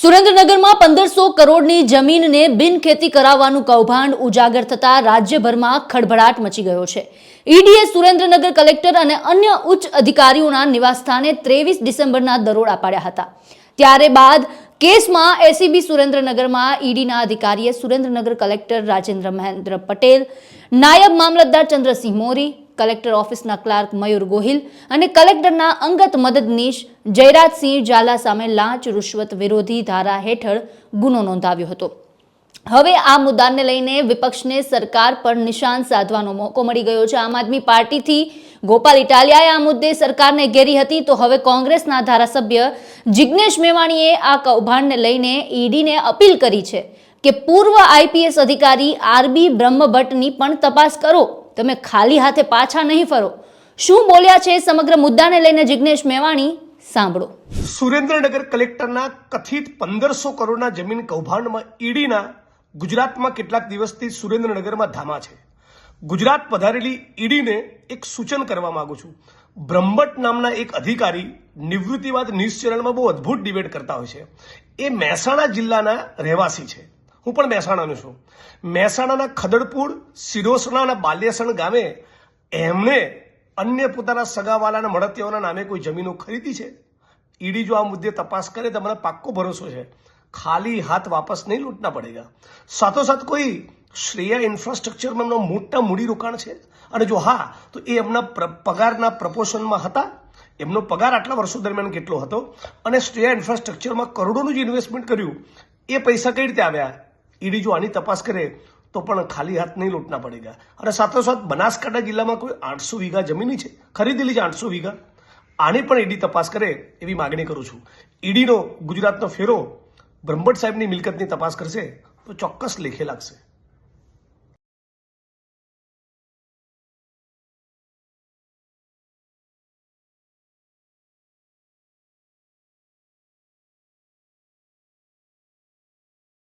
સુરેન્દ્રનગરમાં 1500 કરોડની જમીનને બિનખેતી કરાવવાનું કૌભાંડ ઉજાગર થતા રાજ્યભરમાં ખળભળાટ મચી ગયો છે। ઈડીએ સુરેન્દ્રનગર કલેક્ટર અને અન્ય ઉચ્ચ અધિકારીઓના નિવાસસ્થાને 23 ડિસેમ્બરના દરોડા પાડ્યા હતા। ત્યારે બાદ કેસમાં એસીબી સુરેન્દ્રનગરમાં ઈડીના અધિકારીએ સુરેન્દ્રનગર કલેક્ટર રાજેન્દ્ર મહેન્દ્ર પટેલ, નાયબ મામલતદાર ચંદ્રસિંહ મોરી, કલેક્ટર ઓફિસના ક્લાર્ક મયુર ગોહિલ અને કલેક્ટરના અંગત મદદનીશ જયરાજસિંહ ઝાલા સામે લાંચ રૂશ્વત વિરોધી ધારા હેઠળ ગુનો નોંધાવ્યો હતો। હવે આ મુદ્દાને લઈને વિપક્ષને સરકાર પર નિશાન સાધવાનો મોકો મળી ગયો છે। આમ આદમી પાર્ટીથી ગોપાલ ઇટાલિયાએ આ મુદ્દે સરકારને ઘેરી હતી, તો હવે કોંગ્રેસના ધારાસભ્ય જિગ્નેશ મેવાણીએ આ કૌભાંડને લઈને ઈડીને અપીલ કરી છે કે પૂર્વ આઈપીએસ અધિકારી આરબી બ્રહ્મભટ્ટની પણ તપાસ કરો, તમે ખાલી હાથે પાછા નહીં ફરો। શું બોલ્યા છે સમગ્ર મુદ્દાને લઈને જિગ્નેશ મેવાણી, સાંભળો। સુરેન્દ્રનગર કલેક્ટરના કથિત 1500 કરોડના જમીન કૌભાંડમાં ઈડીના ગુજરાતમાં કેટલાક દિવસથી સુરેન્દ્રનગરમાં ધામા છે। ગુજરાત પધારેલી ઈડીને એક સૂચન કરવા માંગુ છું। બ્રહ્મભટ્ટ નામના એક અધિકારી નિવૃત્તિવાદ ન્યૂઝ ચેનલમાં બહુ અદ્ભુત ડિબેટ કરતા હોય છે। એ મહેસાણા જિલ્લાના રહેવાસી છે, હું પણ મહેસાણાનો છું। મહેસાણાના ખદડપુર, સિરોસણાના બાલ્યસણ ગામે એમણે અન્ય પોતાના સગાવાલાના મળતિયાઓના નામે કોઈ જમીનો ખરીદી છે। ઈડી જો આ મુદ્દે તપાસ કરે તો મને પાક્કો ભરોસો છે ખાલી હાથ વાપસ નહીં લૂંટના પડેગા। સાથોસાથ કોઈ શ્રેયા ઇન્ફ્રાસ્ટ્રક્ચરમાં એમનો મોટા મૂડીરોકાણ છે, અને જો હા તો એ એમના પગારના પ્રપોર્શનમાં હતા। એમનો પગાર આટલા વર્ષો દરમિયાન કેટલો હતો અને શ્રેયા ઇન્ફ્રાસ્ટ્રક્ચરમાં કરોડોનું જે ઇન્વેસ્ટમેન્ટ કર્યું એ પૈસા કઈ રીતે આવ્યા, ઈડી જો આની તપાસ કરે તો પણ ખાલી હાથ નહીં લૂંટના પડેગા। અને સાથોસાથ બનાસકાંઠા જિલ્લામાં કોઈ 800 વીઘા જમીન છે, ખરીદેલી છે 800 વીઘા, આની પણ ઈડી તપાસ કરે એવી માગણી કરું છું। ઈડીનો ગુજરાતનો ફેરો બ્રહ્મભટ્ટ સાહેબની મિલકતની તપાસ કરશે તો ચોક્કસ લેખે લાગશે।